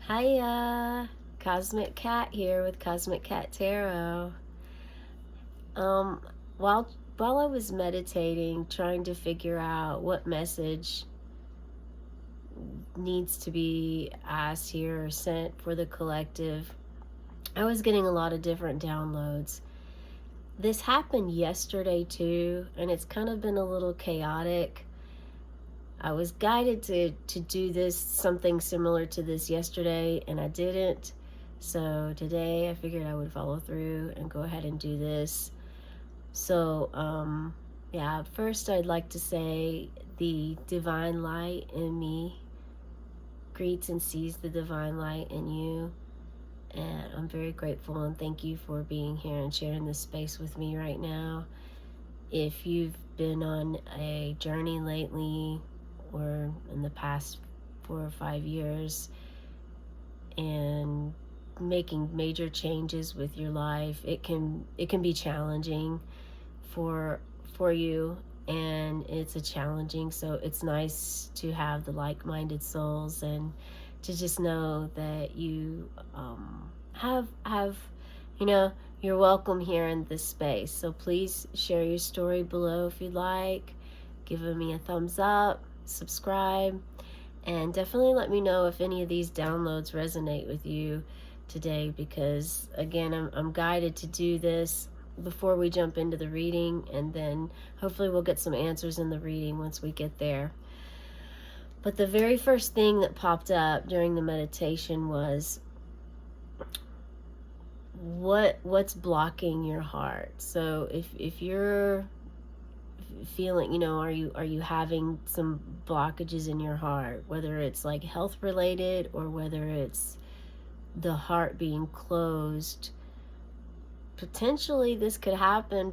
Hiya, Cosmic Cat here with Cosmic Cat Tarot. Um, while while I was meditating, trying to figure out what message needs to be asked here or sent for the collective, I was getting a lot of different downloads. This happened yesterday too, and it's kind of been a little chaotic. I was guided to do this, something similar to this yesterday, and I didn't. So today I figured I would follow through and go ahead and do this. So, yeah, first I'd like to say the divine light in me greets and sees the divine light in you. And I'm very grateful and thank you for being here and sharing this space with me right now. If you've been on a journey lately or in the past 4 or 5 years and making major changes with your life, it can be challenging for you, and it's a challenging, so it's nice to have the like-minded souls and to just know that you have you're welcome here in this space. So please share your story below if you'd like, give me a thumbs up, subscribe, and definitely let me know if any of these downloads resonate with you today, because again, I'm guided to do this before we jump into the reading, and then hopefully we'll get some answers in the reading once we get there. But the very first thing that popped up during the meditation was what's blocking your heart. So if you're feeling, are you having some blockages in your heart, whether it's like health related or whether it's the heart being closed. Potentially this could happen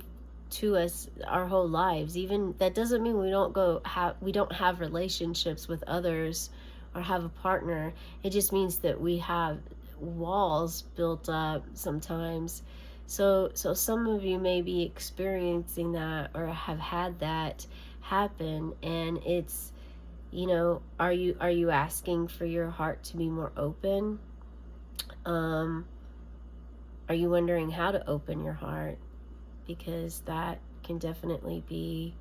to us our whole lives. Even that doesn't mean we don't have relationships with others or have a partner. It just means that we have walls built up sometimes. So some of you may be experiencing that or have had that happen, and it's, are you asking for your heart to be more open? Are you wondering how to open your heart? Because that can definitely be,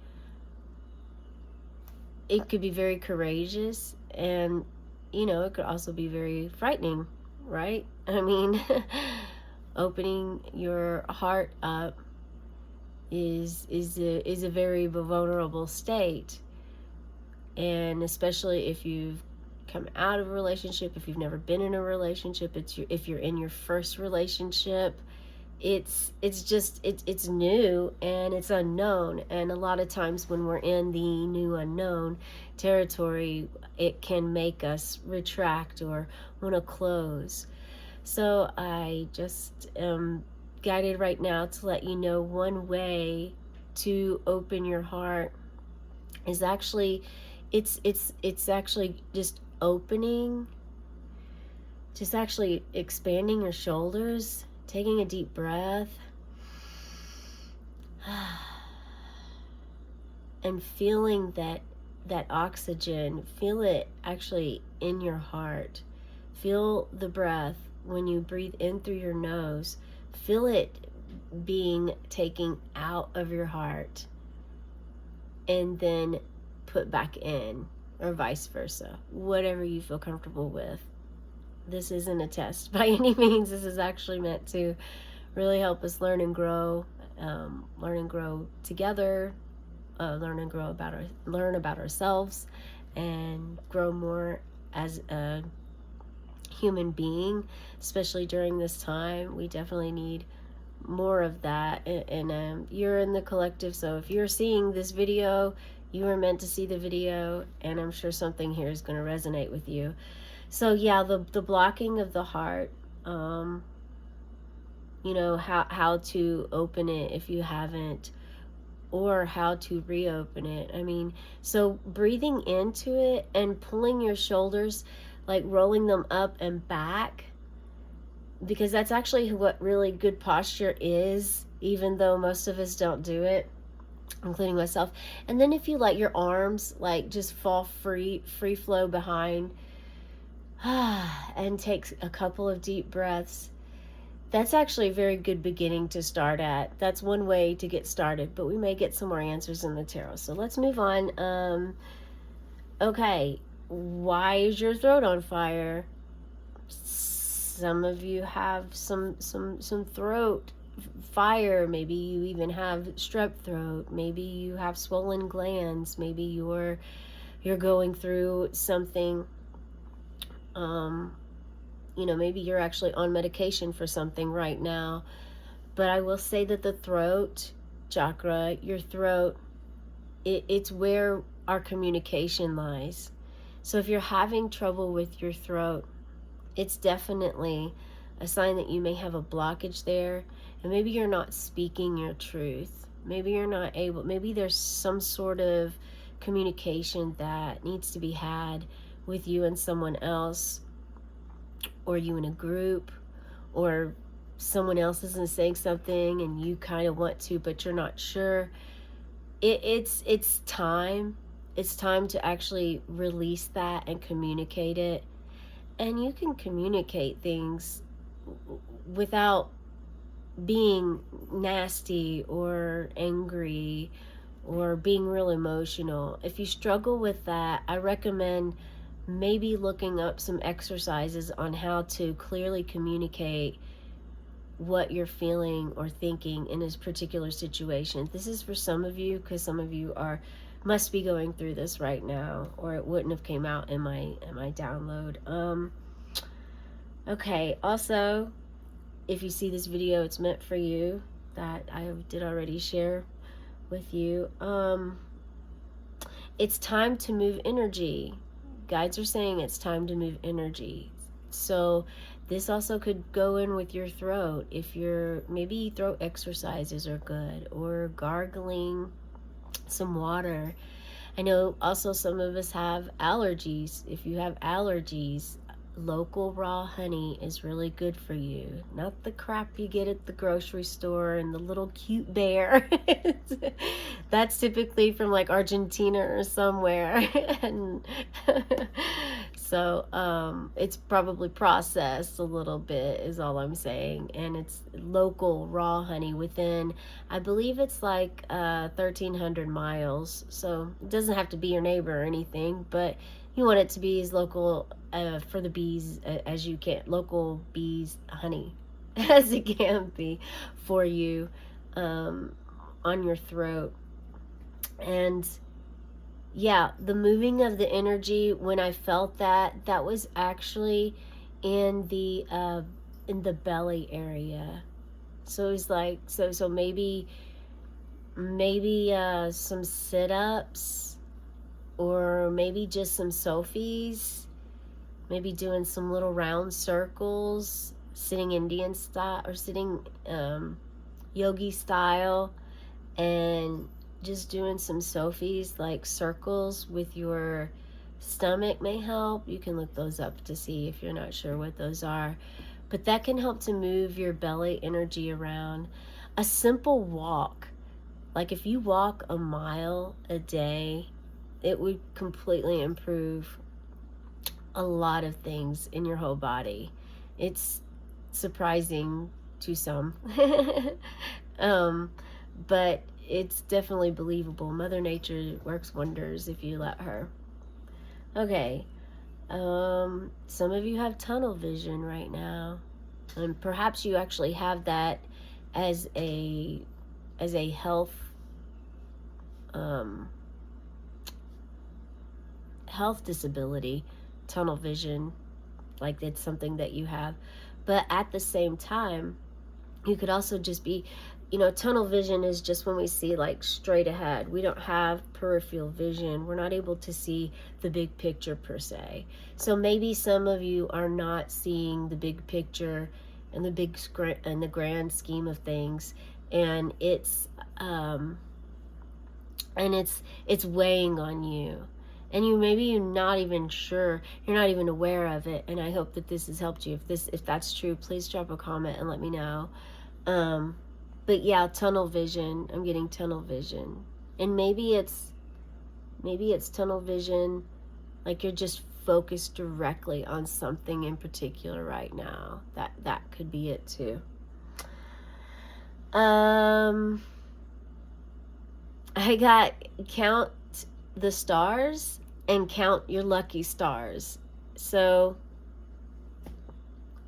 it could be very courageous, and it could also be very frightening, right? I mean, opening your heart up is a very vulnerable state, and especially if you've come out of a relationship, if you've never been in a relationship, if you're in your first relationship, it's new and it's unknown, and a lot of times when we're in the new unknown territory, it can make us retract or want to close. So I just am guided right now to let you know one way to open your heart is actually it's actually just opening, just actually expanding your shoulders, taking a deep breath, and feeling that oxygen. Feel it actually in your heart. Feel the breath when you breathe in through your nose. Feel it being taken out of your heart and then put back in, or vice versa, whatever you feel comfortable with. This isn't a test by any means. This is actually meant to really help us learn and grow together, learn about ourselves, and grow more as a human being. Especially during this time, we definitely need more of that. And you're in the collective, so if you're seeing this video, you were meant to see the video, and I'm sure something here is going to resonate with you. So yeah, the blocking of the heart, how to open it if you haven't, or how to reopen it. I mean, so breathing into it and pulling your shoulders, like rolling them up and back, because that's actually what really good posture is, even though most of us don't do it, including myself. And then if you let your arms like just fall free flow behind, and take a couple of deep breaths. That's actually a very good beginning to start at. That's one way to get started, but we may get some more answers in the tarot. So let's move on. Okay, why is your throat on fire? Some of you have some throat fire. Maybe you even have strep throat. Maybe you have swollen glands. Maybe you're going through something. Maybe you're actually on medication for something right now. But I will say that the throat chakra, your throat, it's where our communication lies. So if you're having trouble with your throat, it's definitely a sign that you may have a blockage there, and maybe you're not speaking your truth. Maybe you're not able, maybe there's some sort of communication that needs to be had with you and someone else, or you in a group, or someone else isn't saying something and you kind of want to, but you're not sure. It's time. It's time to actually release that and communicate it. And you can communicate things without being nasty or angry or being real emotional. If you struggle with that, I recommend maybe looking up some exercises on how to clearly communicate what you're feeling or thinking in this particular situation. This is for some of you, because some of you must be going through this right now, or it wouldn't have came out in my download. Okay, also, if you see this video, it's meant for you. That I did already share with you. It's time to move energy. Guides are saying it's time to move energy. So this also could go in with your throat. If maybe throat exercises are good, or gargling some water. I know also some of us have allergies. If you have allergies, local raw honey is really good for you. Not the crap you get at the grocery store and the little cute bear. That's typically from like Argentina or somewhere. And so it's probably processed a little bit is all I'm saying. And it's local raw honey within, I believe it's like 1,300 miles. So it doesn't have to be your neighbor or anything, but you want it to be as local for the bees as you can, local bees honey as it can be for you on your throat. And yeah, the moving of the energy, when I felt that was actually in the belly area. So it was like, so maybe some sit-ups, or maybe just some sophies, maybe doing some little round circles, sitting Indian style, or sitting yogi style, and just doing some sophies, like circles with your stomach may help. You can look those up to see if you're not sure what those are. But that can help to move your belly energy around. A simple walk, like if you walk a mile a day, it would completely improve a lot of things in your whole body. It's surprising to some. But it's definitely believable. Mother Nature works wonders if you let her. Okay. Some of you have tunnel vision right now. And perhaps you actually have that as a health disability, tunnel vision, like it's something that you have. But at the same time, you could also just be, tunnel vision is just when we see like straight ahead. We don't have peripheral vision. We're not able to see the big picture per se. So maybe some of you are not seeing the big picture and the grand scheme of things, and it's weighing on you. And you're not even sure, you're not even aware of it. And I hope that this has helped you. If that's true, please drop a comment and let me know. But yeah, tunnel vision. I'm getting tunnel vision. And maybe it's tunnel vision, like you're just focus directly on something in particular right now. That could be it too. I got count the stars and count your lucky stars. So,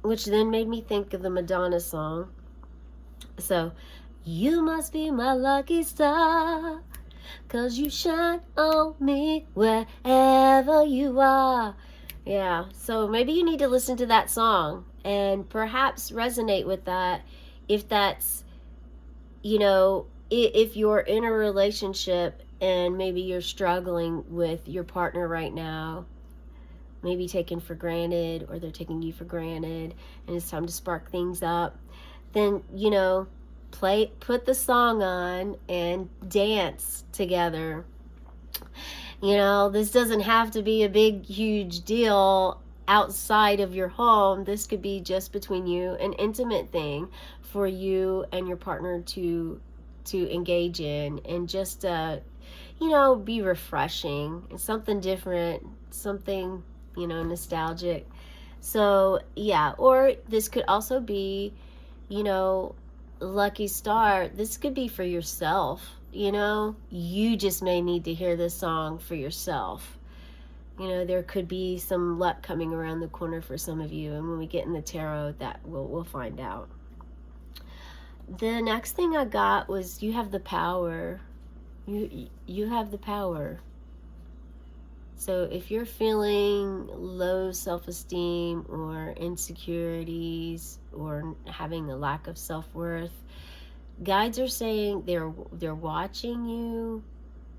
which then made me think of the Madonna song. So, you must be my lucky star, 'cause you shine on me wherever you are. Yeah, so maybe you need to listen to that song and perhaps resonate with that if that's, if you're in a relationship and maybe you're struggling with your partner right now, maybe taken for granted or they're taking you for granted and it's time to spark things up, then, put the song on and dance together. This doesn't have to be a big, huge deal outside of your home. This could be just between you, an intimate thing for you and your partner to engage in, and just be refreshing, something different, something nostalgic. So yeah, or this could also be, lucky star. This could be for yourself. You just may need to hear this song for yourself. There could be some luck coming around the corner for some of you, and when we get in the tarot, that we'll find out. The next thing I got was you have the power. You have the power. So if you're feeling low self-esteem or insecurities or having a lack of self-worth, guides are saying they're watching you,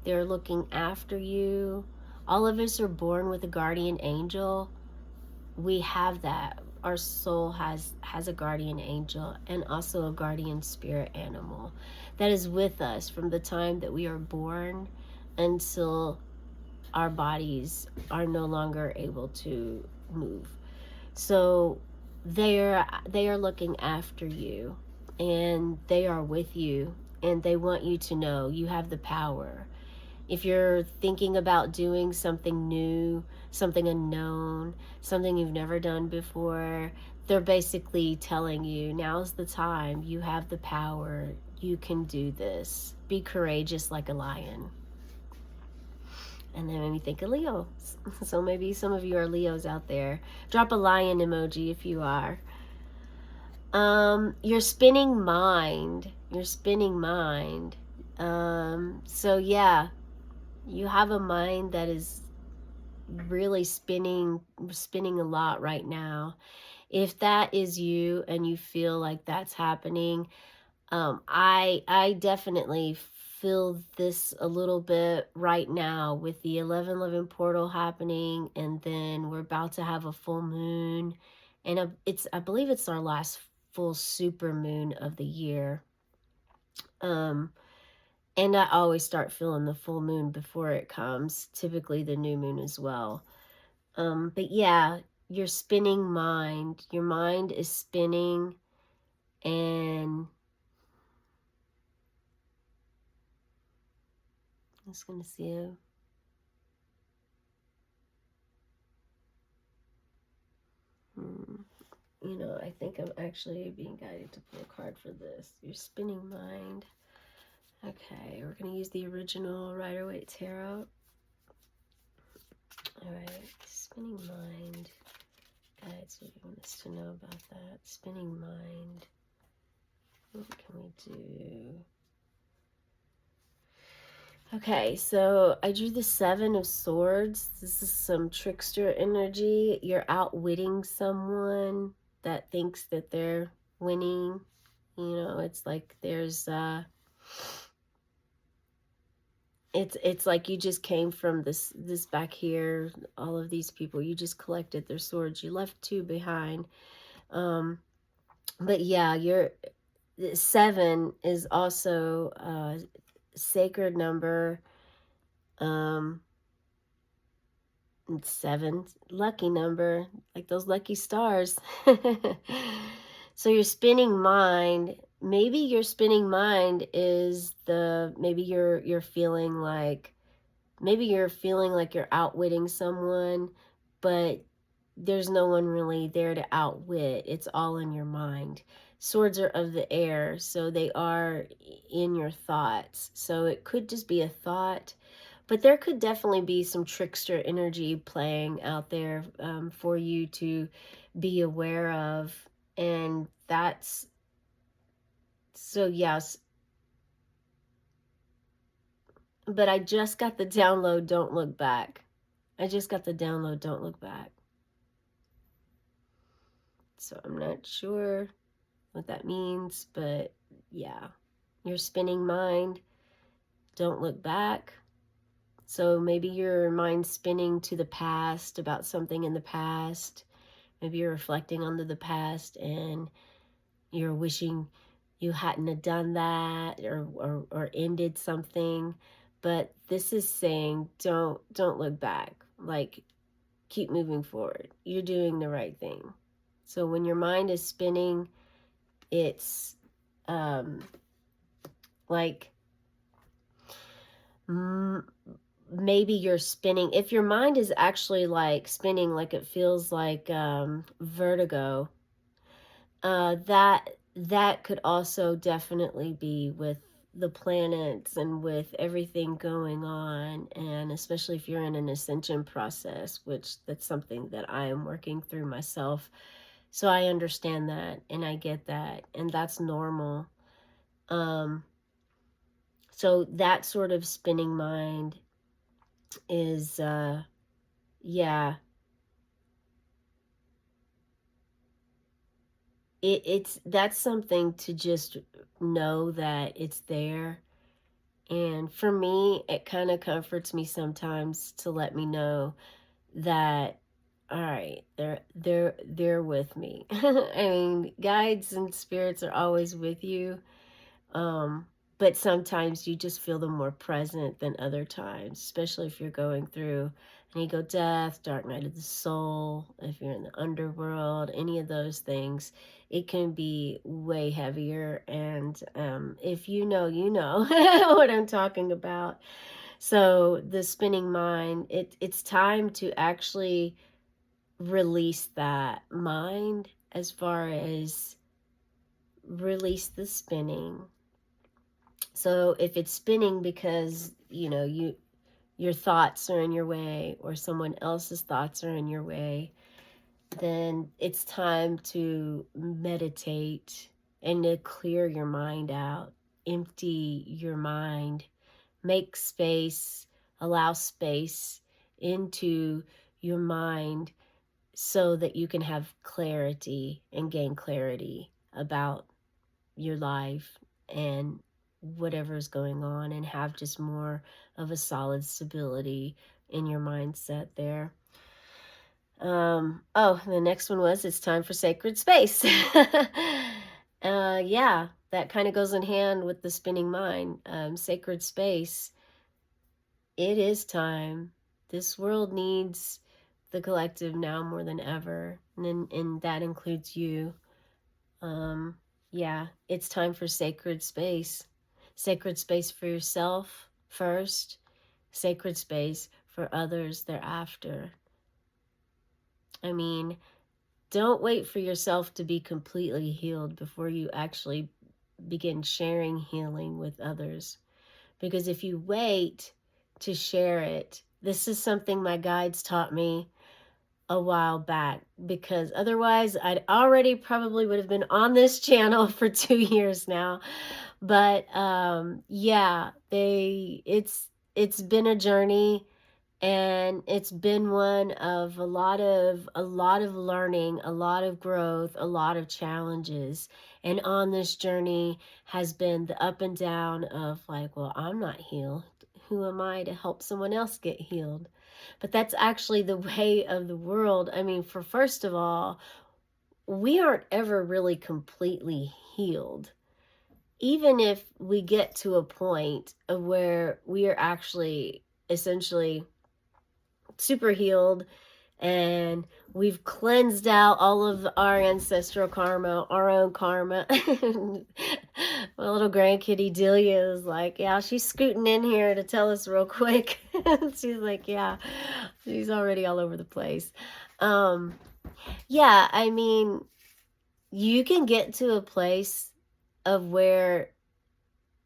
they're looking after you. All of us are born with a guardian angel. We have that. Our soul has a guardian angel and also a guardian spirit animal that is with us from the time that we are born until our bodies are no longer able to move. So they are looking after you, and they are with you, and they want you to know you have the power. If you're thinking about doing something new, something unknown, something you've never done before, they're basically telling you, now's the time. You have the power. You can do this. Be courageous like a lion. And that made me think of Leo. So maybe some of you are Leos out there. Drop a lion emoji if you are. Your spinning mind. Your spinning mind. So yeah, you have a mind that is really spinning a lot right now. If that is you and you feel like that's happening, I definitely feel this a little bit right now with the 11/11 portal happening, and then we're about to have a full moon, and I believe it's our last full super moon of the year. And I always start feeling the full moon before it comes, typically the new moon as well. But yeah, your spinning mind, your mind is spinning, and I'm just going to see you. I think I'm actually being guided to pull a card for this. Your spinning mind. Okay, we're going to use the original Rider-Waite Tarot. Alright, spinning mind. Guides, what do you want us to know about that? Spinning mind. What can we do? Okay, so I drew the 7 of Swords. This is some trickster energy. You're outwitting someone that thinks that they're winning. It's like there's it's like you just came from this back here, all of these people. You just collected their swords. You left 2 behind. But yeah, your 7 is also a sacred number. 7, lucky number, like those lucky stars. So your spinning mind, maybe your spinning mind is maybe you're feeling like you're outwitting someone, but there's no one really there to outwit. It's all in your mind. Swords are of the air, so they are in your thoughts. So it could just be a thought, but there could definitely be some trickster energy playing out there for you to be aware of. And that's so, yes. But I just got the download, don't look back. I just got the download, don't look back. So I'm not sure what that means, but yeah. Your spinning mind, don't look back. So maybe your mind's spinning to the past about something in the past. Maybe you're reflecting onto the past and you're wishing you hadn't have done that or ended something. But this is saying don't look back. Like, keep moving forward. You're doing the right thing. So when your mind is spinning, it's like maybe you're spinning. If your mind is actually like spinning, like it feels like vertigo, that could also definitely be with the planets and with everything going on, and especially if you're in an ascension process, which that's something that I am working through myself. So I understand that and I get that, and that's normal. So that sort of spinning mind is yeah, it's that's something to just know that it's there. And for me, it kind of comforts me sometimes to let me know that, all right, they're with me. I mean, guides and spirits are always with you. Um, but sometimes you just feel them more present than other times, especially if you're going through an ego death, dark night of the soul, if you're in the underworld, any of those things, it can be way heavier. And if you know, you know what I'm talking about. So the spinning mind, it's time to actually release that mind, as far as release the spinning. So if it's spinning because, your thoughts are in your way or someone else's thoughts are in your way, then it's time to meditate and to clear your mind out, empty your mind, make space, allow space into your mind so that you can have clarity and gain clarity about your life and whatever's going on, and have just more of a solid stability in your mindset there. Oh, the next one was it's time for sacred space. Yeah, that kind of goes in hand with the spinning mind. Sacred space, it is time. This world needs the collective now more than ever, and that includes you. Yeah, it's time for sacred space. Sacred space for yourself first, sacred space for others thereafter. I mean, don't wait for yourself to be completely healed before you actually begin sharing healing with others. Because if you wait to share it, this is something my guides taught me a while back, because otherwise I'd already probably would have been on this channel for 2 years now. But yeah, it's been a journey, and it's been one of a lot of learning, a lot of growth, a lot of challenges. And on this journey has been the up and down of like, well, I'm not healed. Who am I to help someone else get healed? But that's actually the way of the world. I mean, for first of all, we aren't ever really completely healed. Even if we get to a point of where we are actually essentially super healed and we've cleansed out all of our ancestral karma, our own karma. My little grandkitty Delia is like, yeah, she's scooting in here to tell us real quick. She's like, yeah, she's already all over the place. Um, yeah, I mean, you can get to a place of where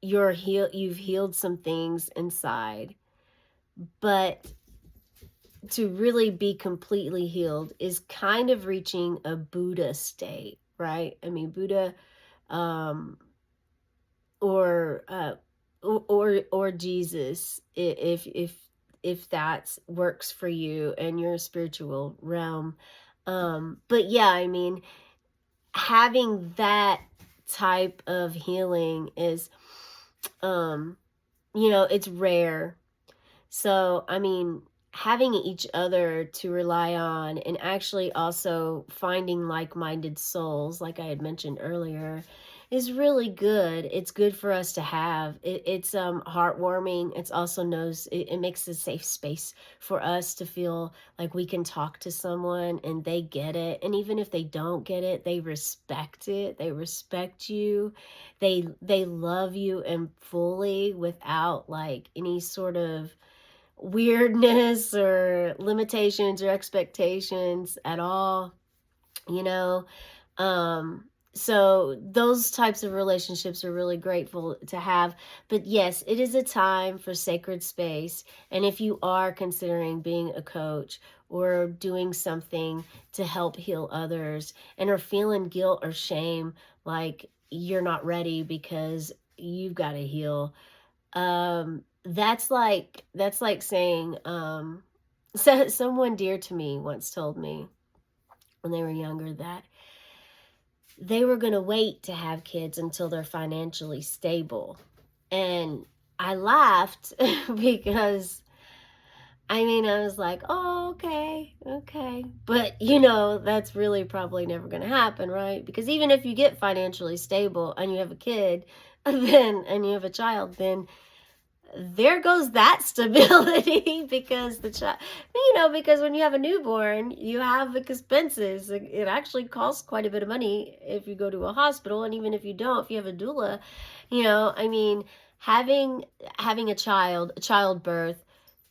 you've healed some things inside, but to really be completely healed is kind of reaching a Buddha state, right? I mean, Buddha, um, or or Jesus, if that works for you and your spiritual realm. But yeah, I mean, having that type of healing is, um, it's rare. So, I mean, having each other to rely on and actually also finding like minded souls, like I had mentioned earlier, is really good. It's good for us to have. It's heartwarming. It's also it makes a safe space for us to feel like we can talk to someone and they get it. And even if they don't get it, they respect it. They respect you. They love you and fully without like any sort of weirdness or limitations or expectations at all, you know. um so those types of relationships are really grateful to have. But yes, it is a time for sacred space, and if you are considering being a coach or doing something to help heal others and are feeling guilt or shame, like you're not ready because you've got to heal, that's like saying, so someone dear to me once told me when they were younger that they were going to wait to have kids until they're financially stable. And I laughed because I mean, I was like, oh, okay, okay. But, that's really probably never going to happen, right? Because even if you get financially stable and you have a kid, and you have a child, then there goes that stability because because when you have a newborn, you have expenses. It actually costs quite a bit of money if you go to a hospital, and even if you don't, if you have a doula, I mean, having having a childbirth,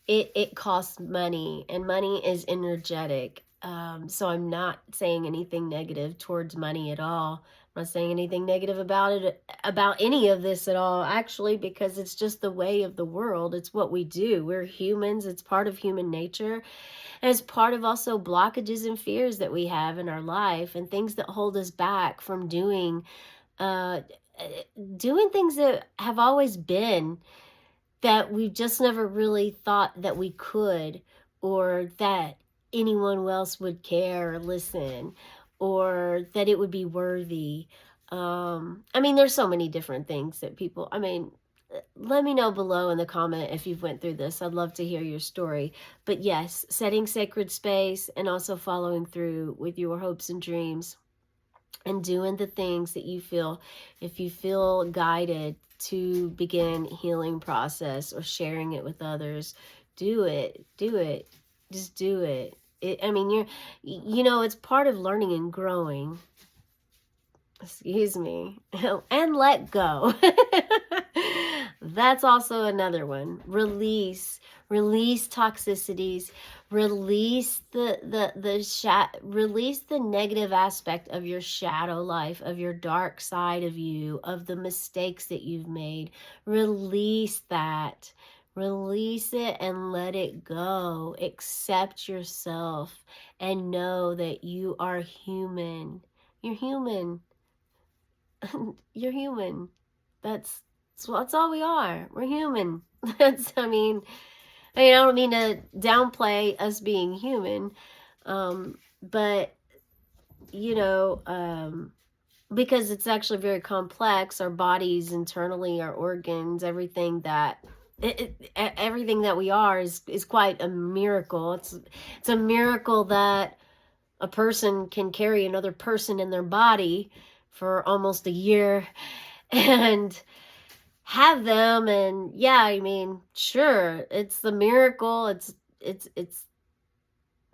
it costs money, and money is energetic. So I'm not saying anything negative towards money at all. I'm not saying anything negative about it, about any of this at all, actually, because it's just the way of the world. It's what we do. We're humans. It's part of human nature. And it's part of also blockages and fears that we have in our life and things that hold us back from uh, doing things that have always been, that we just never really thought that we could, or that anyone else would care or listen, or that it would be worthy. I mean, there's so many different things that people, I mean, let me know below in the comment if you've went through this. I'd love to hear your story. But yes, setting sacred space and also following through with your hopes and dreams and doing the things that you feel, if you feel guided to begin healing process or sharing it with others, do it, just do it. I mean, it's part of learning and growing. Excuse me. And let go. That's also another one. Release toxicities, release release the negative aspect of your shadow life, of your dark side of you, of the mistakes that you've made. Release that. Release it and let it go. Accept yourself and know that you are human. You're human. You're human. That's all we are. We're human. I don't mean to downplay us being human, but you know, because it's actually very complex. Our bodies internally, our organs, everything that we are is quite a miracle. It's a miracle that a person can carry another person in their body for almost a year and have them. And yeah, I mean, sure, it's the miracle. It's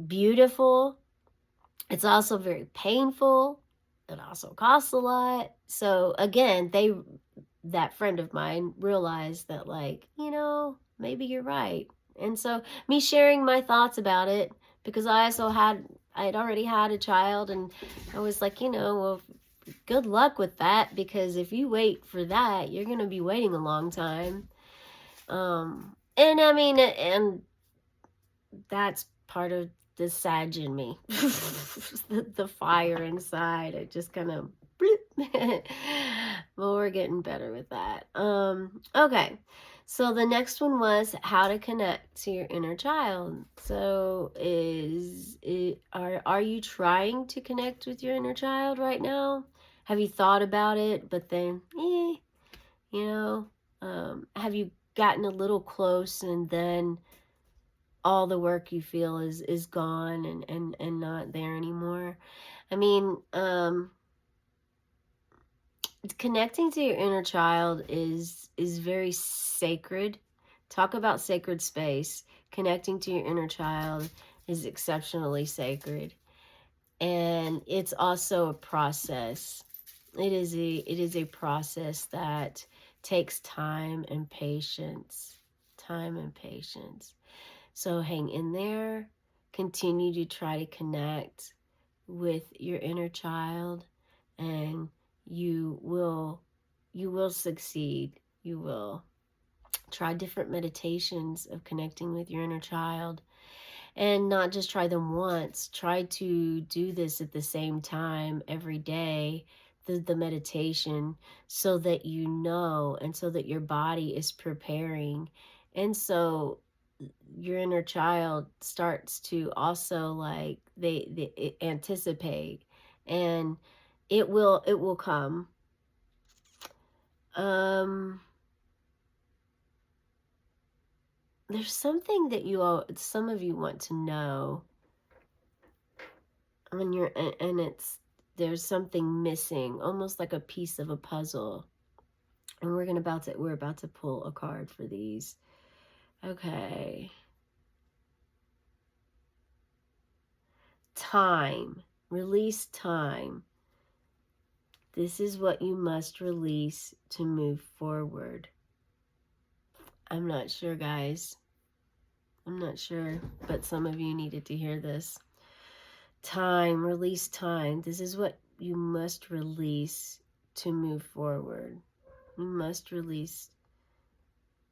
beautiful. It's also very painful. It also costs a lot. So again, that friend of mine realized that, like, maybe you're right. And so me sharing my thoughts about it, because I had already had a child, and I was like, well, good luck with that, because if you wait for that, you're going to be waiting a long time. And I mean, and that's part of the Sag in me. The fire inside. It just kind of bloop. But we're getting better with that. Okay. So the next one was how to connect to your inner child. So are you trying to connect with your inner child right now? Have you thought about it, but then you know, have you gotten a little close and then all the work you feel is gone and not there anymore? I mean, connecting to your inner child is very sacred. Talk about sacred space. Connecting to your inner child is exceptionally sacred, and it's also a process. It is a process that takes time and patience. Time and patience. So hang in there. Continue to try to connect with your inner child, and you will succeed. You will try different meditations of connecting with your inner child, and not just try them once. Try to do this at the same time every day, the meditation, so that you know, and so that your body is preparing, and so your inner child starts to also, like, they anticipate, and it will come. um there's something that some of you want to know when you're, and it's there's something missing, almost like a piece of a puzzle, and we're about to pull a card for these. Okay. Time. Release time. This is what you must release to move forward. I'm not sure, guys. I'm not sure, but some of you needed to hear this. Time, release time. This is what you must release to move forward. You must release.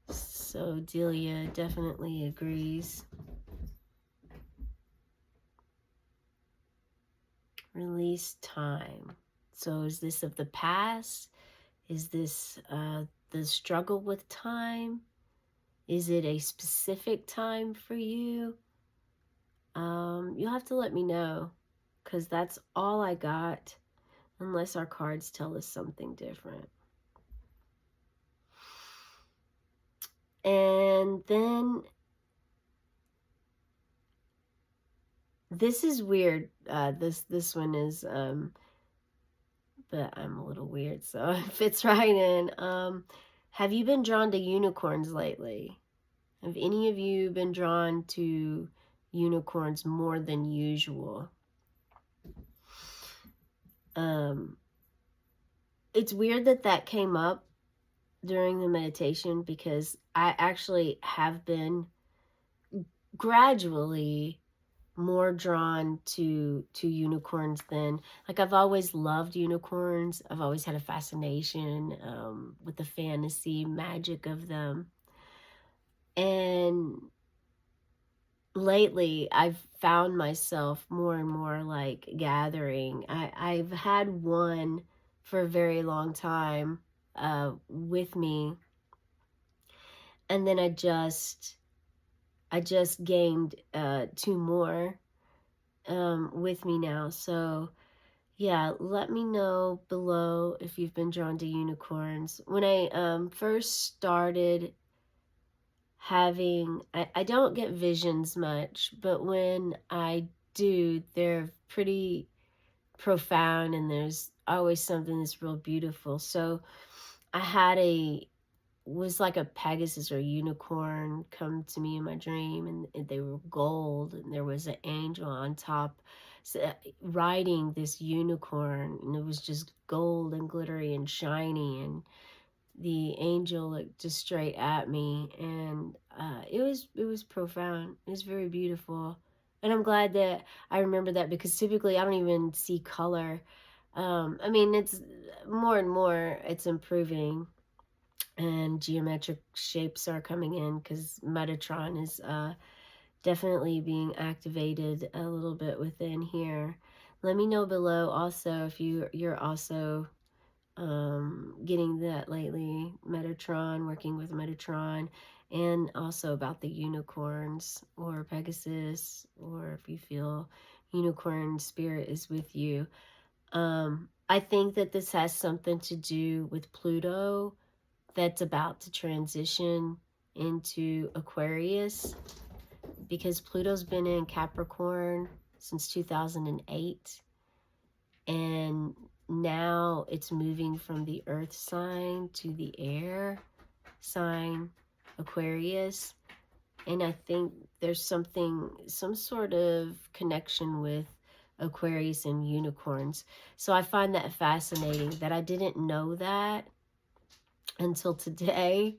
So Delia definitely agrees. Release time. So is this of the past? Is this the struggle with time? Is it a specific time for you? You'll have to let me know, because that's all I got, unless our cards tell us something different. And then this is weird. This one is but I'm a little weird, so it fits right in. Have you been drawn to unicorns lately? Have any of you been drawn to unicorns more than usual? It's weird that came up during the meditation, because I actually have been gradually more drawn to unicorns than, like, I've always loved unicorns. I've always had a fascination with the fantasy magic of them. And lately I've found myself more and more, like, gathering. I've had one for a very long time with me, and then I just gained two more with me now. So yeah, let me know below if you've been drawn to unicorns. When I first started having, I don't get visions much, but when I do, they're pretty profound, and there's always something that's real beautiful. So I had was like a Pegasus or unicorn come to me in my dream, and they were gold, and there was an angel on top, riding this unicorn, and it was just gold and glittery and shiny, and the angel looked just straight at me, and it was profound. It was very beautiful, and I'm glad that I remember that, because typically I don't even see color. I mean, it's more and more it's improving, and geometric shapes are coming in because Metatron is definitely being activated a little bit within here. Let me know below also if you're also getting that lately, Metatron, working with Metatron, and also about the unicorns or Pegasus, or if you feel unicorn spirit is with you. I think that this has something to do with Pluto that's about to transition into Aquarius, because Pluto's been in Capricorn since 2008, and now it's moving from the earth sign to the air sign, Aquarius. And I think there's some sort of connection with Aquarius and unicorns. So I find that fascinating that I didn't know that until today.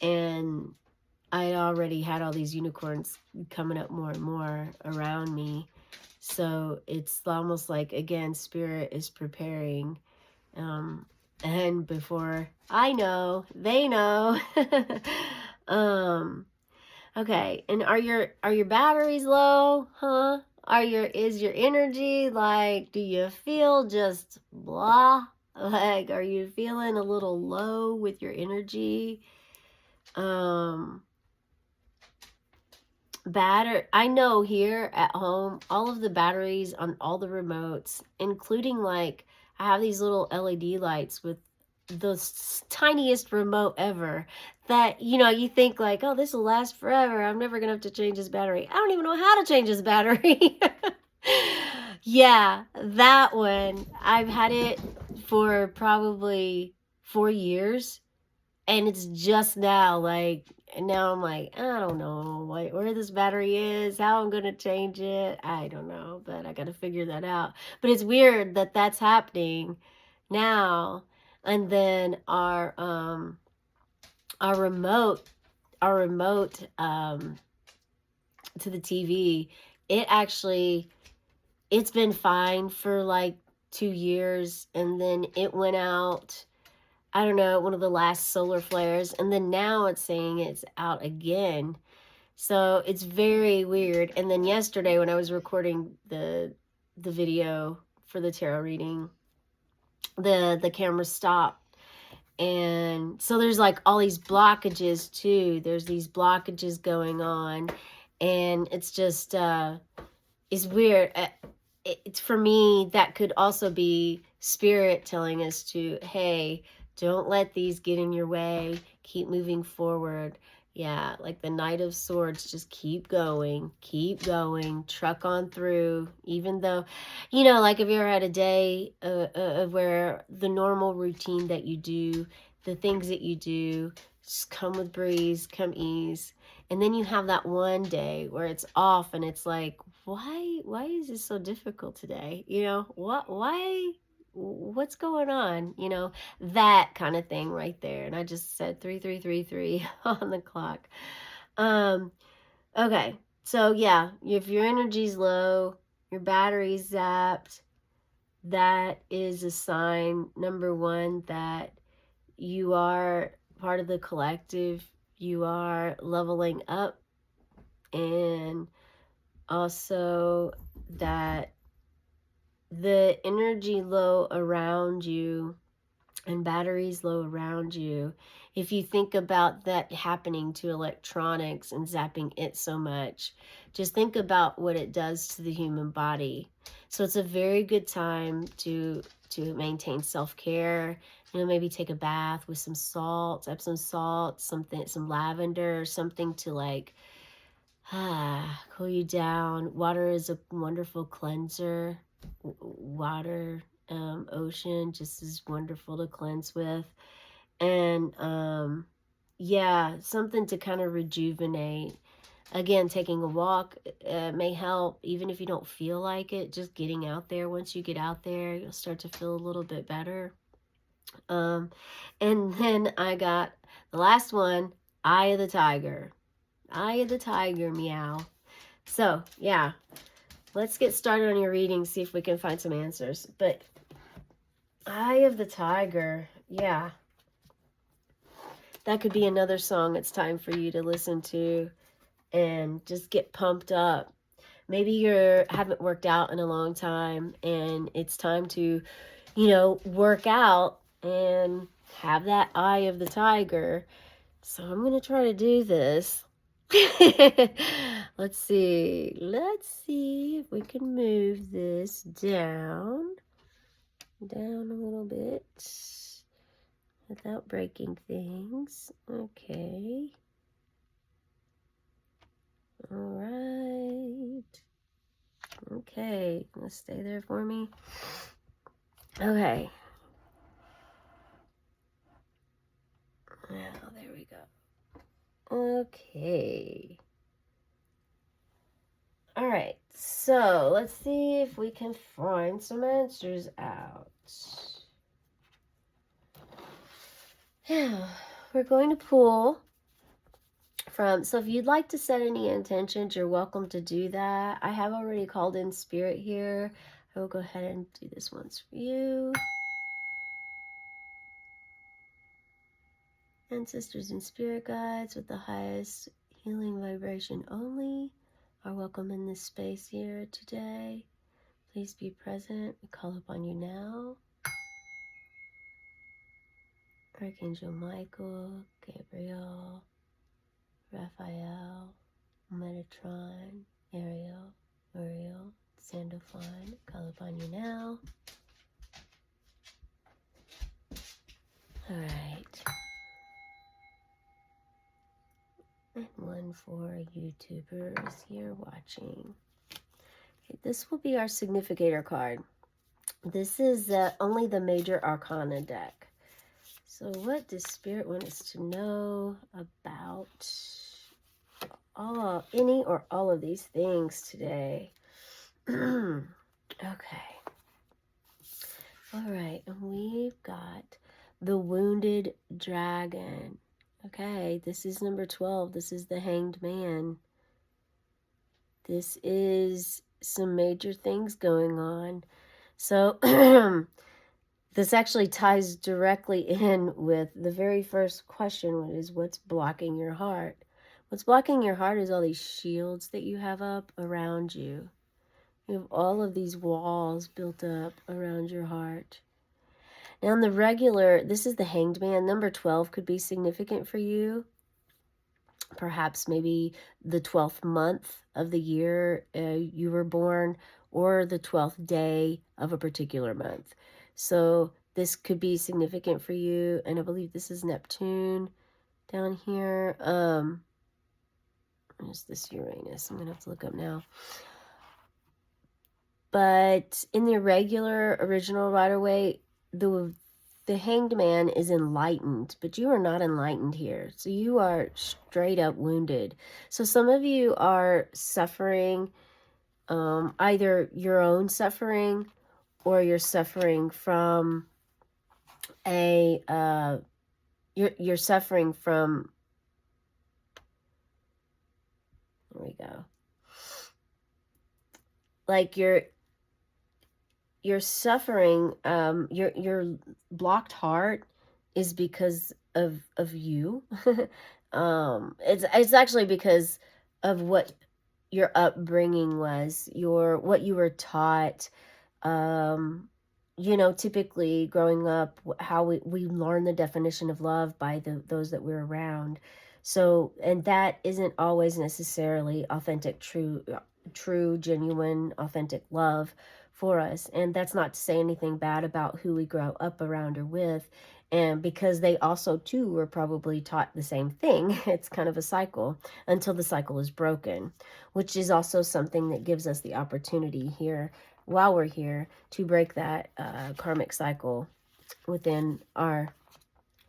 And I already had all these unicorns coming up more and more around me. So it's almost like, again, spirit is preparing. And before I know, they know. um, okay. And are your batteries low? Huh? Is your energy like, do you feel just blah? Like, are you feeling a little low with your energy? I know here at home, all of the batteries on all the remotes, including, like, I have these little LED lights with the tiniest remote ever, that, you think like, oh, this will last forever, I'm never gonna have to change this battery. I don't even know how to change this battery. Yeah, that one, I've had it for probably 4 years, and it's just now, like, and now I'm like, I don't know where this battery is, how I'm gonna change it. I don't know, but I gotta figure that out. But it's weird that that's happening now. And then our remote, to the TV, it's been fine for like 2 years, and then it went out, I don't know, one of the last solar flares, and then now it's saying it's out again. So it's very weird. And then yesterday when I was recording the video for the tarot reading, the camera stopped. And so there's like all these blockages too. There's these blockages going on, and it's just it's weird. It's, for me, that could also be spirit telling us to, hey, don't let these get in your way. Keep moving forward. Yeah, like the Knight of Swords, just keep going, truck on through. Even though, like, if you ever had a day where the normal routine that you do, the things that you do, just come with breeze, come ease. And then you have that one day where it's off, and it's like, why is this so difficult today? What's going on? That kind of thing right there. And I just said 3333 on the clock. Okay. So yeah, if your energy's low, your battery's zapped, that is a sign, number one, that you are part of the collective. You are leveling up, and also that the energy low around you and batteries low around you, if you think about that happening to electronics and zapping it so much, just think about what it does to the human body. So it's a very good time to maintain self-care. Maybe take a bath with some salt, Epsom salt, some lavender, something to like cool you down. Water is a wonderful cleanser. Water, ocean, just is wonderful to cleanse with. And yeah, something to kind of rejuvenate. Again, taking a walk may help, even if you don't feel like it. Just getting out there. Once you get out there, you'll start to feel a little bit better. And then I got the last one. Eye of the tiger. Eye of the tiger, meow. So, yeah. Let's get started on your reading, see if we can find some answers. But Eye of the Tiger, yeah. That could be another song it's time for you to listen to and just get pumped up. Maybe you haven't worked out in a long time and it's time to, work out and have that eye of the tiger. So I'm going to try to do this. Let's see if we can move this down a little bit without breaking things. Okay. All right. Okay, let's stay there for me. Okay. Now, there we go. Okay. All right, so let's see if we can find some answers out. Yeah, we're going to pull from, so if you'd like to set any intentions, you're welcome to do that. I have already called in spirit here. I will go ahead and do this once for you. Ancestors and spirit guides with the highest healing vibration only are welcome in this space here today. Please be present. We call upon you now. Archangel Michael, Gabriel, Raphael, Metatron, Ariel, Uriel, Sandalphon, call upon you now. All right. And one for YouTubers here watching. Okay, this will be our significator card. This is only the major arcana deck. So what does Spirit want us to know about any or all of these things today? Okay. All right, and we've got the Wounded Dragon. Okay, this is number 12. This is the Hanged Man. This is some major things going on. So this actually ties directly in with the very first question, which is what's blocking your heart? What's blocking your heart is all these shields that you have up around you. You have all of these walls built up around your heart. Now, on the regular, this is the Hanged Man. Number 12 could be significant for you. Perhaps maybe the 12th month of the year you were born, or the 12th day of a particular month. So this could be significant for you. And I believe this is Neptune down here. Is this Uranus? I'm going to have to look up now. But in the irregular original Rider-Waite, the Hanged Man is enlightened, but you are not enlightened here. So you are straight up wounded. So some of you are suffering, either your own suffering, or you're suffering from you're suffering from, there we go. Like you're suffering, your blocked heart is because of you. It's actually because of what your upbringing was, what you were taught. Typically growing up, how we learn the definition of love by those that we're around. So, and that isn't always necessarily authentic, true, genuine, authentic love for us. And that's not to say anything bad about who we grow up around or with. And because they also too were probably taught the same thing. It's kind of a cycle until the cycle is broken, which is also something that gives us the opportunity here while we're here to break that karmic cycle within our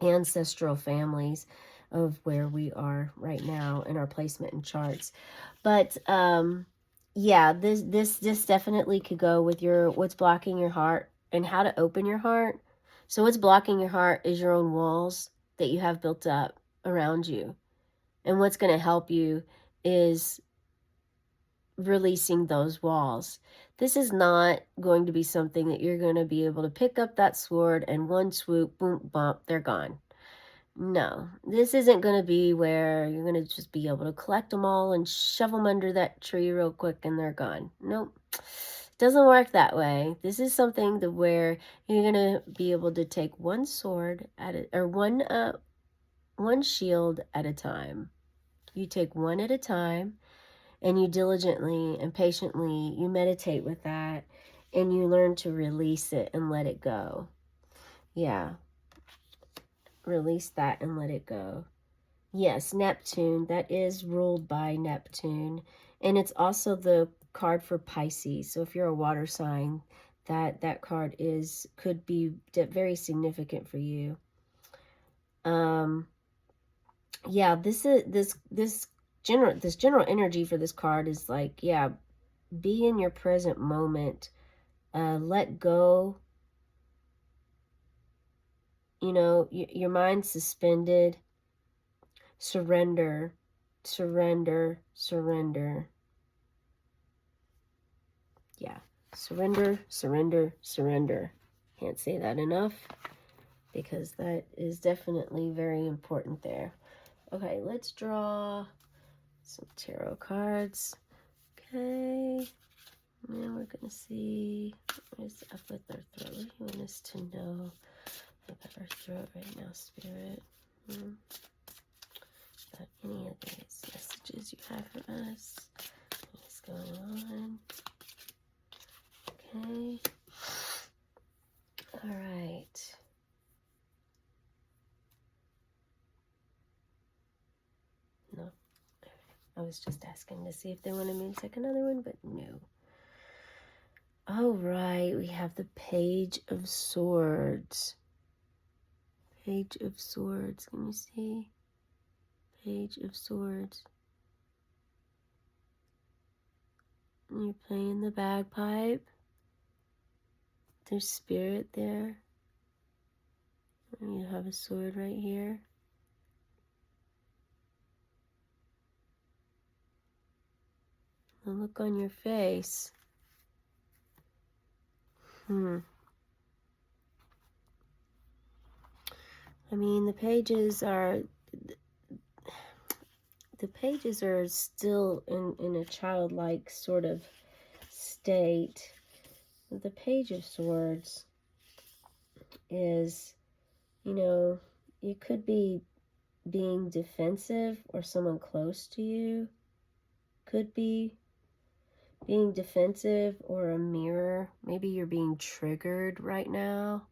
ancestral families of where we are right now in our placement in charts. But yeah, this definitely could go with what's blocking your heart and how to open your heart. So what's blocking your heart is your own walls that you have built up around you. And what's going to help you is releasing those walls. This is not going to be something that you're going to be able to pick up that sword and one swoop, boom, bump, they're gone. No, this isn't going to be where you're going to just be able to collect them all and shove them under that tree real quick and they're gone. Nope. Doesn't work that way. This is something that where you're going to be able to take one sword at it, or one shield at a time. You take one at a time, and you diligently and patiently, you meditate with that, and you learn to release it and let it go. Yeah. Release that and let it go. Yes, Neptune, that is ruled by Neptune. And it's also the card for Pisces. So if you're a water sign, that card could be very significant for you. Yeah, this general energy for this card is like, yeah, be in your present moment. Let go. You know, your mind's suspended. Surrender, surrender, surrender. Yeah, surrender, surrender, surrender. Can't say that enough because that is definitely very important there. Okay, let's draw some tarot cards. Okay, now we're going to see what is up with our throat. What do you want us to know about our throat right now, Spirit? About any of these messages you have for us. What's going on? Okay. All right. No. I was just asking to see if they wanted me to take another one, but no. All right. We have the Page of Swords. Page of Swords. Can you see? Page of Swords. And you're playing the bagpipe. There's spirit there. And you have a sword right here. The look on your face. I mean, the pages are still in a childlike sort of state. The Page of Swords is, you know, you could be being defensive, or someone close to you could be being defensive, or a mirror. Maybe you're being triggered right now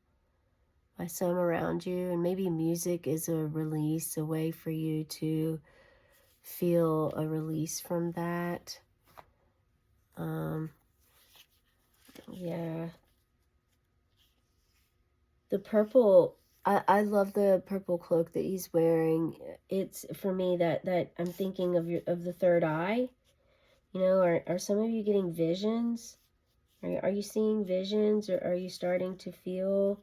by some around you, and maybe music is a release, a way for you to feel a release from that. Yeah. The purple, I love the purple cloak that he's wearing. It's, for me, that I'm thinking of the third eye. You know, are some of you getting visions? Are you seeing visions, or are you starting to feel,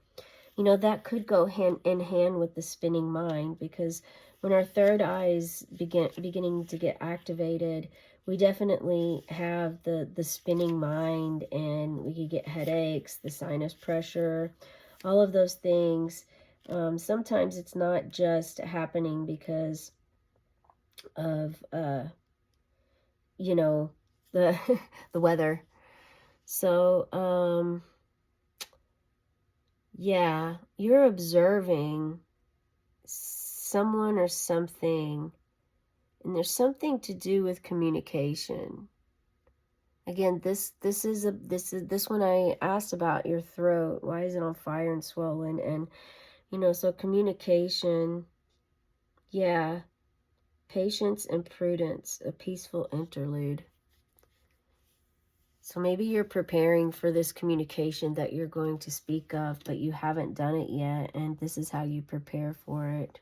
you know, that could go hand in hand with the spinning mind, because when our third eye is beginning to get activated, we definitely have the spinning mind, and we could get headaches, the sinus pressure, all of those things. Sometimes it's not just happening because of, you know, the the weather. So, yeah, you're observing someone or something, and there's something to do with communication. Again, this one I asked about your throat. Why is it on fire and swollen? And, you know, so communication, yeah, patience and prudence, a peaceful interlude. So maybe you're preparing for this communication that you're going to speak of, but you haven't done it yet, and this is how you prepare for it.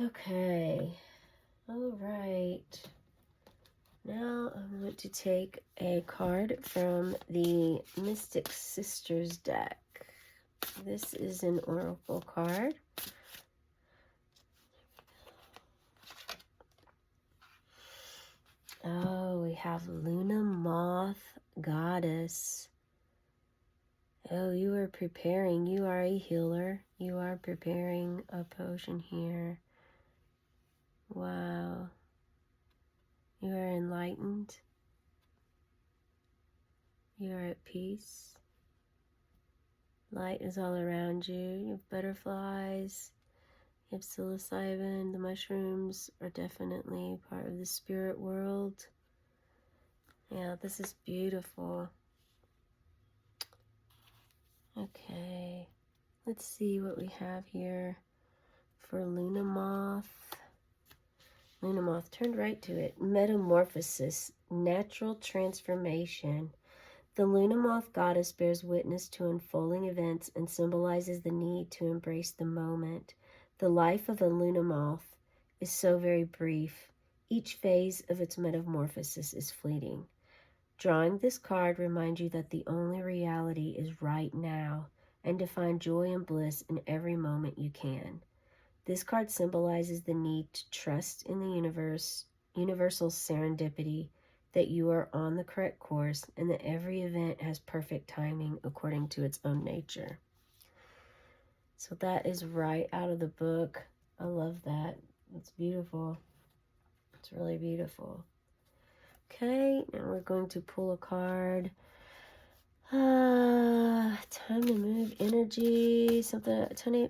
Okay. All right. Now I'm going to take a card from the Mystic Sisters deck. This is an oracle card. Oh, we have Luna Moth Goddess. Oh, you are preparing. You are a healer. You are preparing a potion here. Wow. You are enlightened. You are at peace. Light is all around you. You have butterflies. You have psilocybin. The mushrooms are definitely part of the spirit world. Yeah, this is beautiful. Okay. Let's see what we have here for Luna Moth. Luna Moth, turned right to it. Metamorphosis, natural transformation. The Luna Moth goddess bears witness to unfolding events and symbolizes the need to embrace the moment. The life of a Luna Moth is so very brief. Each phase of its metamorphosis is fleeting. Drawing this card reminds you that the only reality is right now and to find joy and bliss in every moment you can. This card symbolizes the need to trust in the universal serendipity, that you are on the correct course, and that every event has perfect timing according to its own nature. So that is right out of the book. I love that. It's beautiful. It's really beautiful. Okay, now we're going to pull a card. Time to move, energy, something,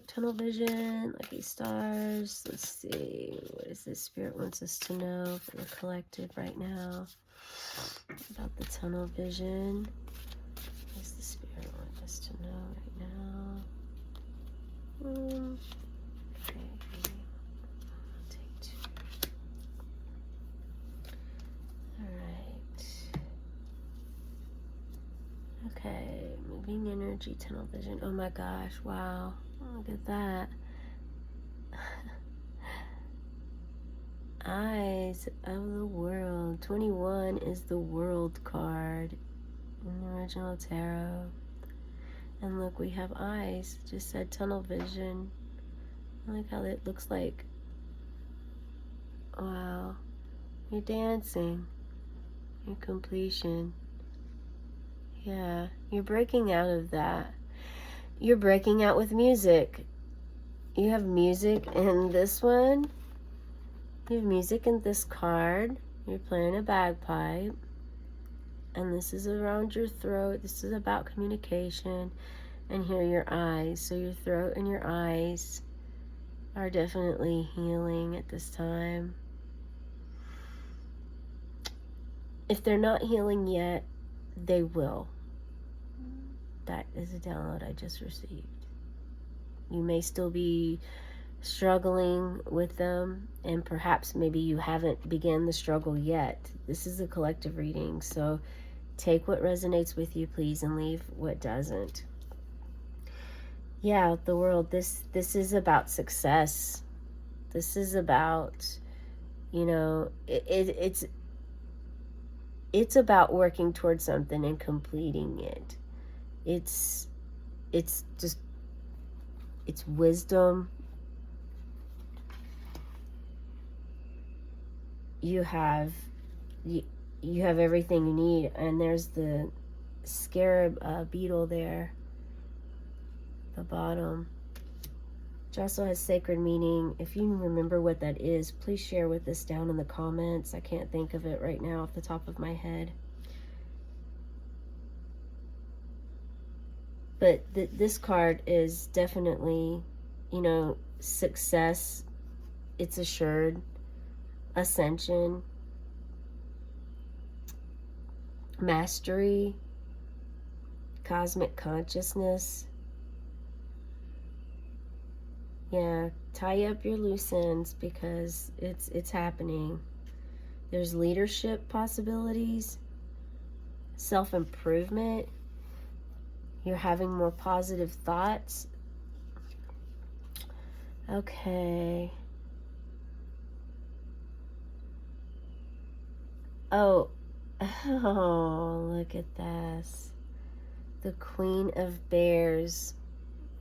tunnel vision, lucky stars. Let's see, what is this Spirit wants us to know for the collective right now about the tunnel vision? What does the Spirit want us to know right now? Okay, I'll take 2. All right. Okay, moving energy, tunnel vision. Oh my gosh, wow. Look at that. Eyes of the world. 21 is the world card in the original tarot. And look, we have eyes. It just said tunnel vision. I like how it looks like. Wow. You're dancing. Your completion. Yeah, you're breaking out of that. You're breaking out with music. You have music in this one. You have music in this card. You're playing a bagpipe. And this is around your throat. This is about communication. And here are your eyes. So your throat and your eyes are definitely healing at this time. If they're not healing yet, they will. That is a download I just received. You may still be struggling with them, and perhaps maybe you haven't begun the struggle yet. This is a collective reading, so take what resonates with you, please, and leave what doesn't. Yeah, the world, this is about success. This is about, it's about working towards something and completing it. It's wisdom. You have everything you need. And there's the scarab beetle there, the bottom, which also has sacred meaning. If you remember what that is, please share with us down in the comments. I can't think of it right now off the top of my head. But this card is definitely, success. It's assured. Ascension. Mastery. Cosmic consciousness. Yeah, tie up your loose ends because it's happening. There's leadership possibilities. Self-improvement. You're having more positive thoughts. Okay. Oh, look at this. The Queen of Bears,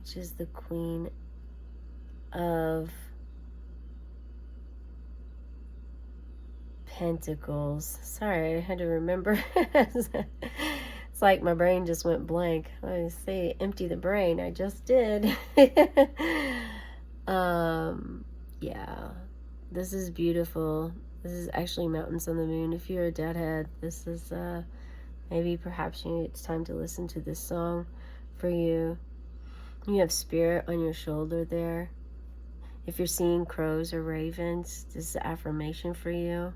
which is the Queen of Pentacles. Sorry, I had to remember. It's like my brain just went blank. I say empty the brain. I just did. Yeah. This is beautiful. This is actually Mountains on the Moon. If you're a deadhead, this is maybe perhaps it's time to listen to this song for you. You have spirit on your shoulder there. If you're seeing crows or ravens, this is an affirmation for you.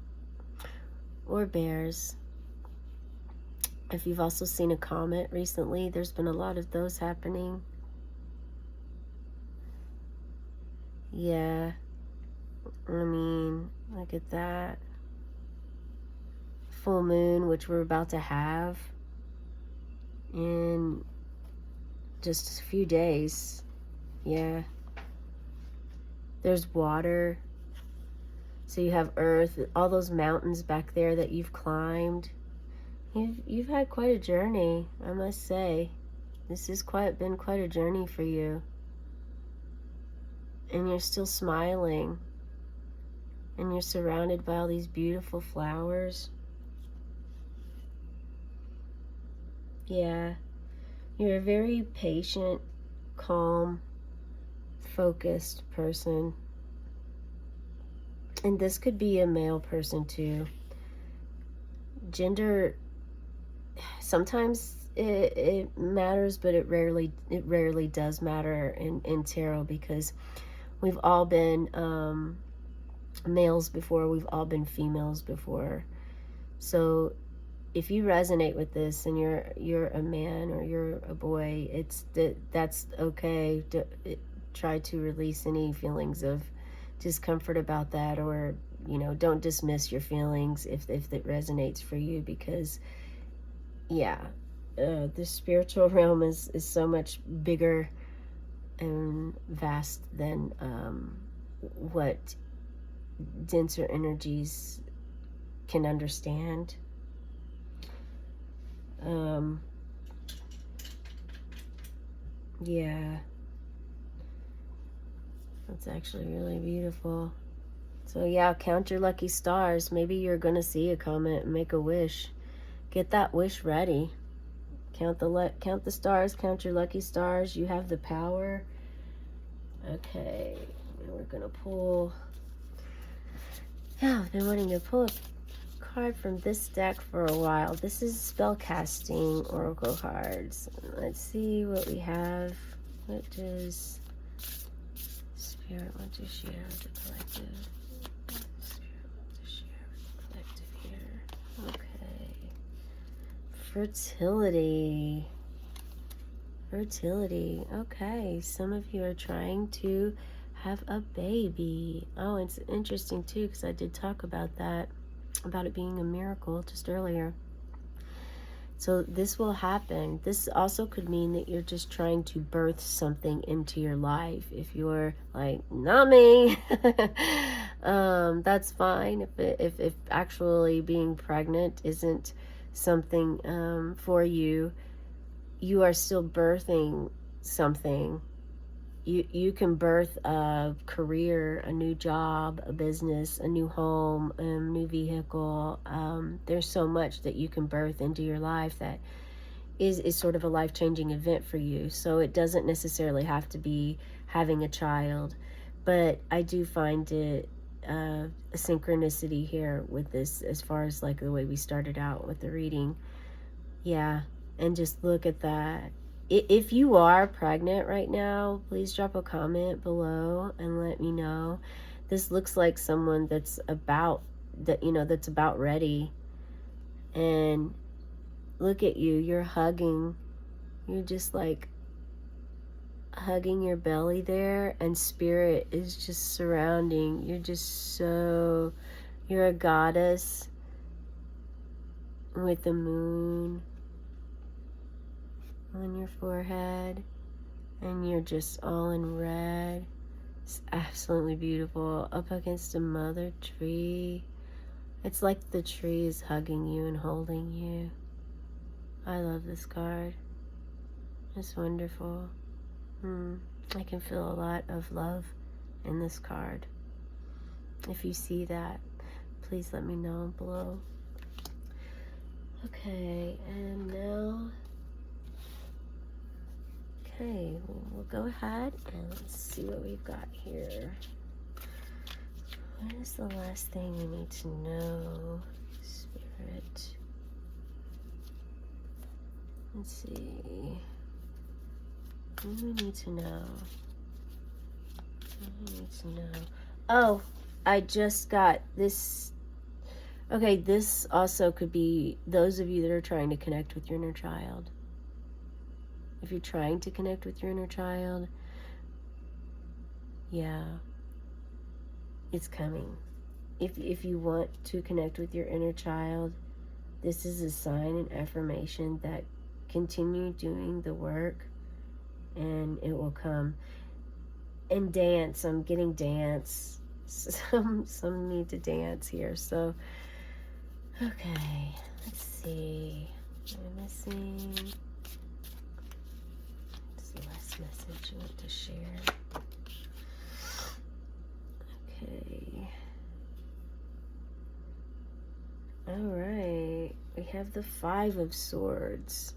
Or bears. If you've also seen a comet recently, there's been a lot of those happening. Yeah. I mean, look at that. Full moon, which we're about to have in just a few days. Yeah. There's water. So you have earth, all those mountains back there that you've climbed. You've had quite a journey, I must say. This has been quite a journey for you. And you're still smiling. And you're surrounded by all these beautiful flowers. Yeah. You're a very patient, calm, focused person. And this could be a male person too. Gender, sometimes it matters, but it rarely does matter in tarot, because we've all been males before, we've all been females before. So if you resonate with this and you're a man or you're a boy, that's okay. Try to release any feelings of discomfort about that, or don't dismiss your feelings if it resonates for you, because the spiritual realm is so much bigger and vast than what denser energies can understand. Yeah, that's actually really beautiful. So yeah, count your lucky stars. Maybe you're gonna see a comet and make a wish. Get that wish ready. Count the stars, count your lucky stars. You have the power. Okay, we're gonna pull. Yeah, I've been wanting to pull a card from this deck for a while. This is spellcasting oracle cards. Let's see what we have. What does Spirit want to share with the collective? Spirit want to share with the collective here. Okay. Fertility. Fertility. Okay. Some of you are trying to have a baby. Oh, it's interesting too, because I did talk about that, about it being a miracle just earlier. So this will happen. This also could mean that you're just trying to birth something into your life. If you're like, not me, that's fine. If actually being pregnant isn't something for you, you are still birthing something. You can birth a career, a new job, a business, a new home, a new vehicle. There's so much that you can birth into your life that is sort of a life-changing event for you. So it doesn't necessarily have to be having a child. But I do find it a synchronicity here with this, as far as like the way we started out with the reading. Yeah, and just look at that. If you are pregnant right now, please drop a comment below and let me know. This looks like someone that's about ready. And look at you, you're hugging. You're just like hugging your belly there, and spirit is just surrounding. You're a goddess with the moon on your forehead, and you're just all in red. It's absolutely beautiful. Up against a mother tree. It's like the tree is hugging you and holding you. I love this card. It's wonderful. I can feel a lot of love in this card. If you see that, please let me know below. Okay, and now, okay, we'll go ahead and let's see what we've got here. What is the last thing we need to know, Spirit? Let's see. What do we need to know? What do we need to know? Oh, I just got this. Okay, this also could be those of you that are trying to connect with your inner child. If you're trying to connect with your inner child, yeah, it's coming. If you want to connect with your inner child, this is a sign and affirmation that continue doing the work and it will come. And dance, I'm getting dance. Some need to dance here. So, okay, let's see. What am I missing? What's the last message you want to share? Okay. All right. We have the 5 of Swords.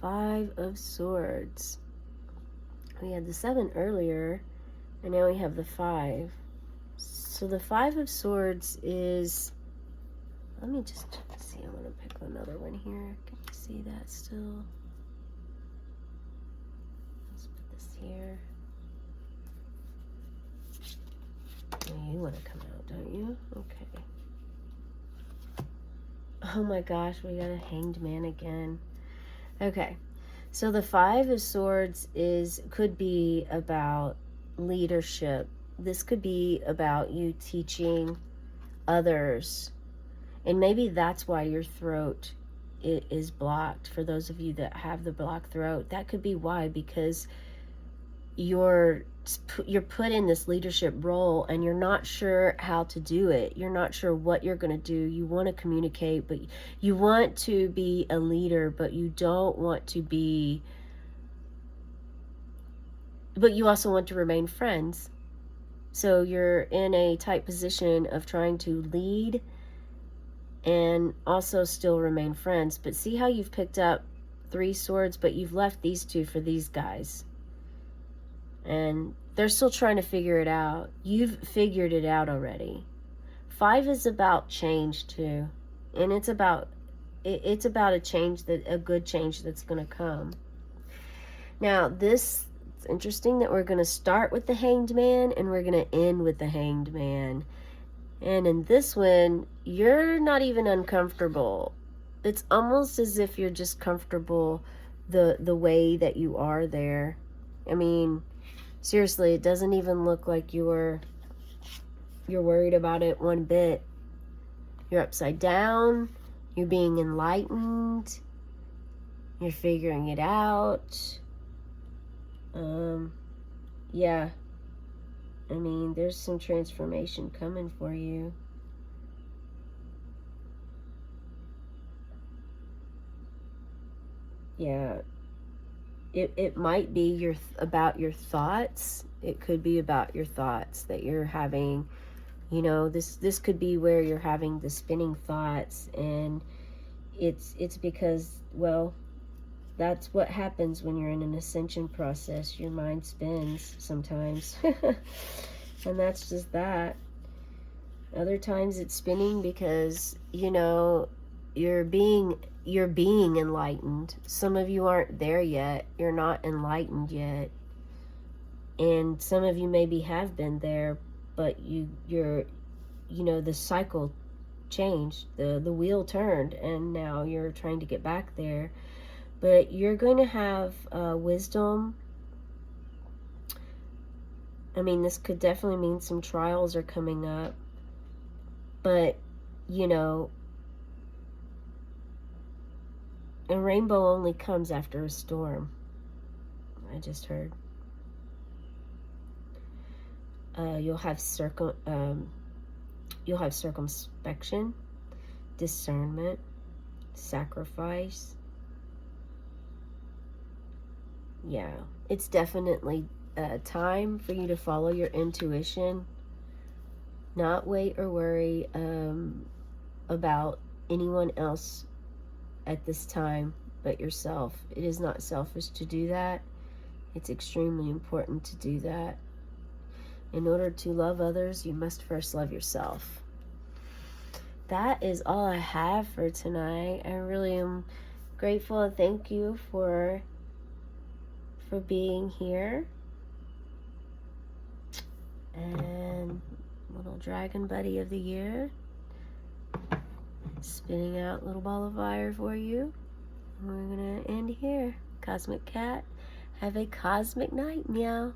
5 of Swords. We had the 7 earlier, and now we have the 5. So the 5 of Swords is, let me just see, I want to pick another one here. Can you see that still? Let's put this here. Oh, you want to come out, don't you? Okay. Oh my gosh, we got a Hanged Man again. Okay. So the 5 of Swords could be about leadership. This could be about you teaching others. And maybe that's why your throat is blocked. For those of you that have the blocked throat, that could be why, because you're put in this leadership role and you're not sure how to do it. You're not sure what you're going to do. You want to communicate, but you want to be a leader, but you don't want to be, but you also want to remain friends. So you're in a tight position of trying to lead and also still remain friends. But see how you've picked up 3 swords, but you've left these 2 for these guys. And they're still trying to figure it out. You've figured it out already. 5 is about change too. And it's about a change, a good change that's going to come. Now, it's interesting that we're going to start with the Hanged Man and we're going to end with the Hanged Man. And in this one, you're not even uncomfortable. It's almost as if you're just comfortable the way that you are there. I mean, seriously, it doesn't even look like you're worried about it one bit. You're upside down. You're being enlightened. You're figuring it out. Yeah. I mean, there's some transformation coming for you. Yeah. It might be about your thoughts. It could be about your thoughts that you're having. You know, this could be where you're having the spinning thoughts, and it's because, well, that's what happens when you're in an ascension process. Your mind spins sometimes. And that's just that. Other times it's spinning because, you know, you're being enlightened. Some of you aren't there yet. You're not enlightened yet. And some of you maybe have been there, but you're the cycle changed. The wheel turned, and now you're trying to get back there. But you're going to have wisdom. I mean, this could definitely mean some trials are coming up. But, you know, a rainbow only comes after a storm. I just heard. You'll have circumspection, discernment, sacrifice. Yeah, it's definitely time for you to follow your intuition. Not wait or worry about anyone else at this time but yourself. It is not selfish to do that. It's extremely important to do that. In order to love others, you must first love yourself. That is all I have for tonight. I really am grateful and thank you for being here. And little dragon buddy of the year, spinning out little ball of fire for you. We're gonna end here. Cosmic Cat, have a cosmic night, meow.